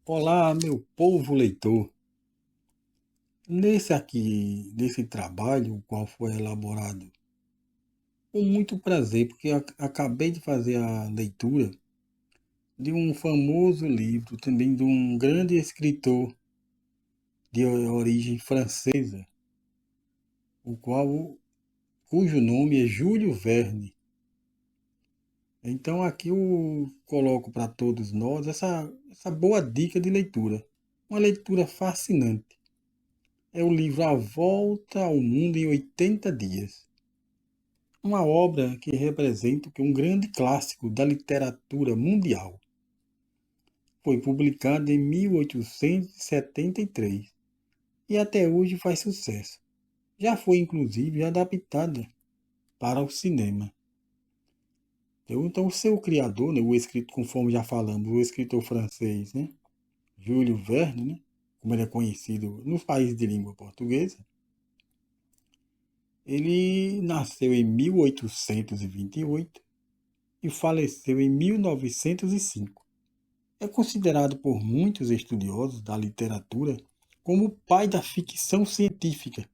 Olá, meu povo leitor. Nesse trabalho, o qual foi elaborado com muito prazer, porque eu acabei de fazer a leitura de um famoso livro, também de um grande escritor de origem francesa, cujo nome é Júlio Verne. Então aqui eu coloco para todos nós essa boa dica de leitura. Uma leitura fascinante. É o livro A Volta ao Mundo em 80 Dias. Uma obra que representa um grande clássico da literatura mundial. Foi publicada em 1873 e até hoje faz sucesso. Já foi inclusive adaptada para o cinema. Então o seu criador, né, o escritor, conforme já falamos, o escritor francês, né, Júlio Verne, né, como ele é conhecido nos países de língua portuguesa, ele nasceu em 1828 e faleceu em 1905. É considerado por muitos estudiosos da literatura como o pai da ficção científica.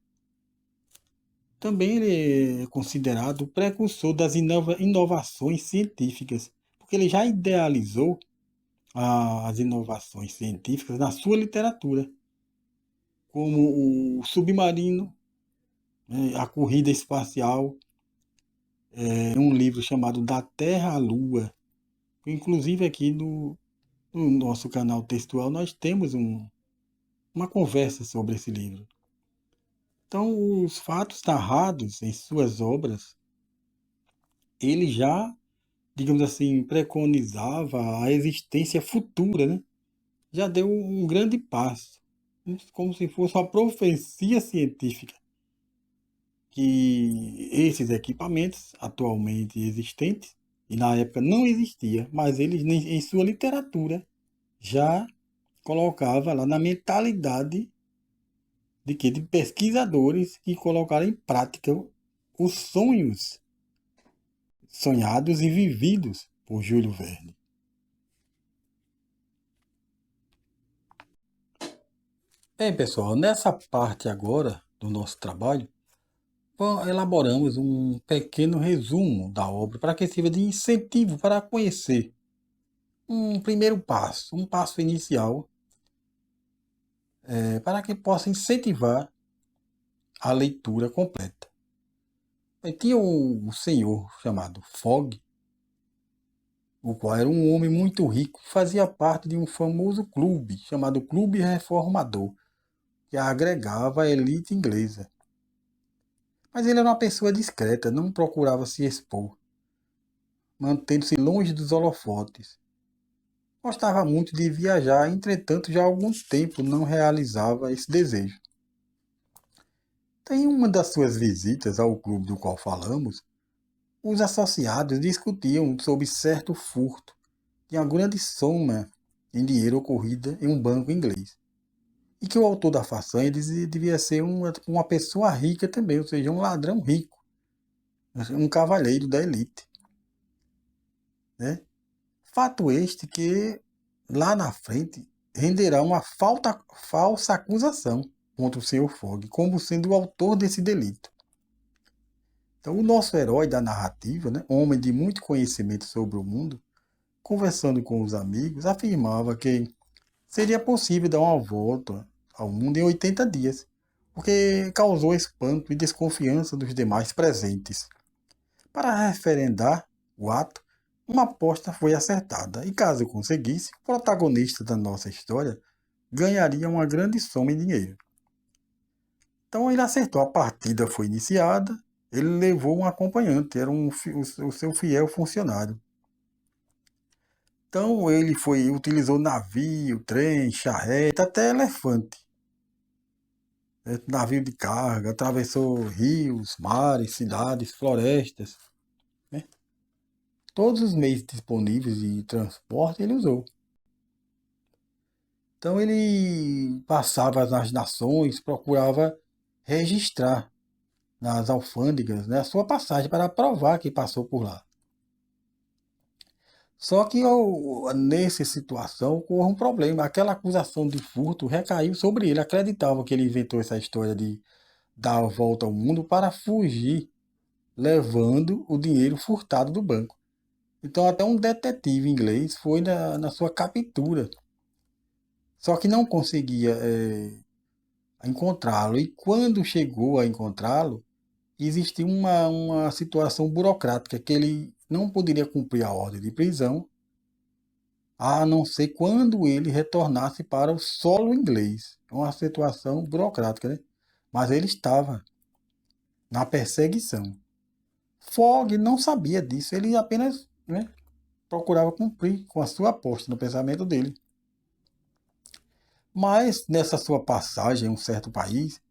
Também ele é considerado o precursor das inovações científicas, porque ele já idealizou as inovações científicas na sua literatura, como o submarino, né, a corrida espacial, um livro chamado Da Terra à Lua. Inclusive aqui no nosso canal textual nós temos uma conversa sobre esse livro. Então, os fatos narrados em suas obras, ele já, digamos assim, preconizava a existência futura, né? Já deu um grande passo, como se fosse uma profecia científica, que esses equipamentos atualmente existentes, e na época não existia, mas ele em sua literatura já colocava lá na mentalidade de pesquisadores que colocaram em prática os sonhos sonhados e vividos por Júlio Verne. Bem, pessoal, nessa parte agora do nosso trabalho, elaboramos um pequeno resumo da obra para que sirva de incentivo para conhecer um primeiro passo, um passo inicial, para que possa incentivar a leitura completa. Tinha um senhor chamado Fogg, o qual era um homem muito rico que fazia parte de um famoso clube chamado Clube Reformador, que agregava a elite inglesa. Mas ele era uma pessoa discreta, não procurava se expor, mantendo-se longe dos holofotes. Gostava muito de viajar, entretanto já há algum tempo não realizava esse desejo. Em uma das suas visitas ao clube do qual falamos, os associados discutiam sobre certo furto de uma grande soma em dinheiro ocorrida em um banco inglês. E que o autor da façanha devia ser uma pessoa rica também, ou seja, um ladrão rico, um cavalheiro da elite. Né? Fato este que, lá na frente, renderá uma falsa acusação contra o Sr. Fogg, como sendo o autor desse delito. Então, o nosso herói da narrativa, né, homem de muito conhecimento sobre o mundo, conversando com os amigos, afirmava que seria possível dar uma volta ao mundo em 80 dias, porque causou espanto e desconfiança dos demais presentes. Para referendar o ato, uma aposta foi acertada, e caso conseguisse, o protagonista da nossa história ganharia uma grande soma em dinheiro. Então ele acertou, a partida foi iniciada, ele levou um acompanhante, era o seu fiel funcionário. Então ele utilizou navio, trem, charrete, até elefante. Navio de carga, atravessou rios, mares, cidades, florestas. Né? Todos os meios disponíveis de transporte ele usou. Então ele passava nas nações, procurava registrar nas alfândegas, né, a sua passagem para provar que passou por lá. Só que nessa situação ocorre um problema. Aquela acusação de furto recaiu sobre ele. Acreditava que ele inventou essa história de dar a volta ao mundo para fugir, levando o dinheiro furtado do banco. Então até um detetive inglês foi na sua captura. Só que não conseguia encontrá-lo. E quando chegou a encontrá-lo, existia uma situação burocrática que ele não poderia cumprir a ordem de prisão, a não ser quando ele retornasse para o solo inglês. É uma situação burocrática, né? Mas ele estava na perseguição. Fogg não sabia disso, ele apenas, né, procurava cumprir com a sua aposta no pensamento dele. Mas nessa sua passagem em um certo país,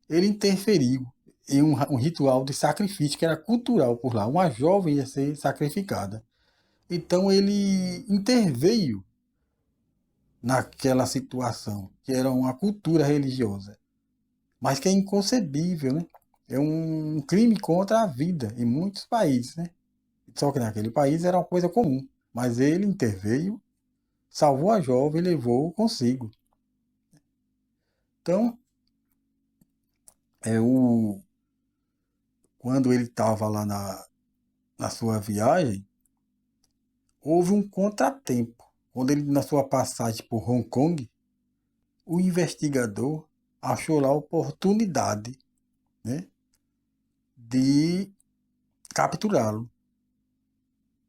ele interferiu em um ritual de sacrifício que era cultural por lá. Uma jovem ia ser sacrificada. Então ele interveio naquela situação, que era uma cultura religiosa, mas que é inconcebível, né? É um crime contra a vida em muitos países, né? Só que naquele país era uma coisa comum. Mas ele interveio, salvou a jovem e levou consigo. Então, quando ele estava lá na sua viagem, houve um contratempo. Quando ele, na sua passagem por Hong Kong, o investigador achou lá a oportunidade, né, de capturá-lo.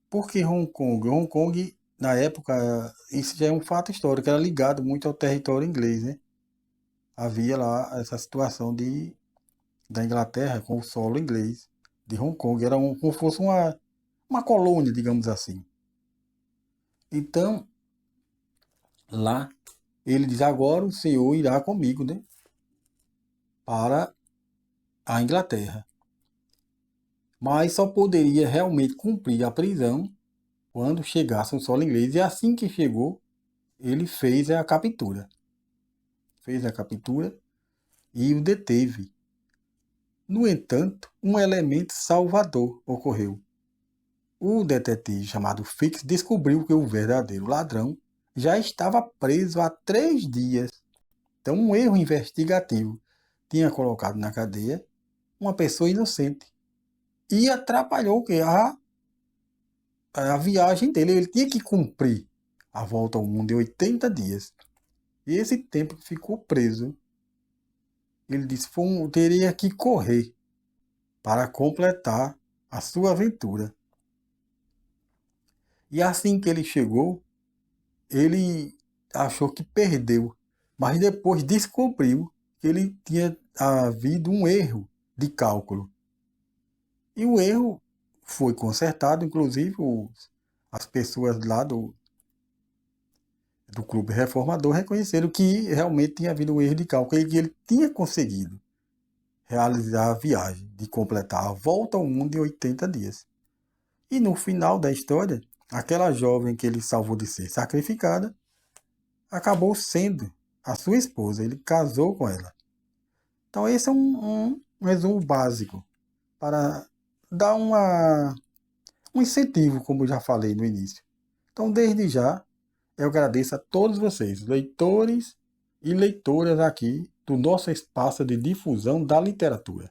Por que Hong Kong? Hong Kong, na época, isso já é um fato histórico, era ligado muito ao território inglês, né? Havia lá essa situação da Inglaterra com o solo inglês de Hong Kong. Era como se fosse uma colônia, digamos assim. Então, lá, ele diz, agora o senhor irá comigo, né, para a Inglaterra. Mas só poderia realmente cumprir a prisão quando chegasse no solo inglês. E assim que chegou, ele fez a captura. Fez a captura e o deteve. No entanto, um elemento salvador ocorreu. O detetive chamado Fix descobriu que o verdadeiro ladrão já estava preso há 3 dias. Então, um erro investigativo tinha colocado na cadeia uma pessoa inocente. E atrapalhou o quê? A viagem dele. Ele tinha que cumprir a volta ao mundo em 80 dias. E esse tempo que ficou preso, ele disse que teria que correr para completar a sua aventura. E assim que ele chegou, ele achou que perdeu, mas depois descobriu que ele tinha havido um erro de cálculo. E o erro foi consertado, inclusive as pessoas lá do Clube Reformador reconheceram que realmente tinha havido um erro de cálculo e que ele tinha conseguido realizar a viagem, de completar a volta ao mundo em 80 dias. E no final da história, aquela jovem que ele salvou de ser sacrificada acabou sendo a sua esposa. Ele casou com ela. Então esse é um resumo básico para dar um incentivo, como eu já falei no início. Então, desde já, eu agradeço a todos vocês, leitores e leitoras aqui do nosso espaço de difusão da literatura.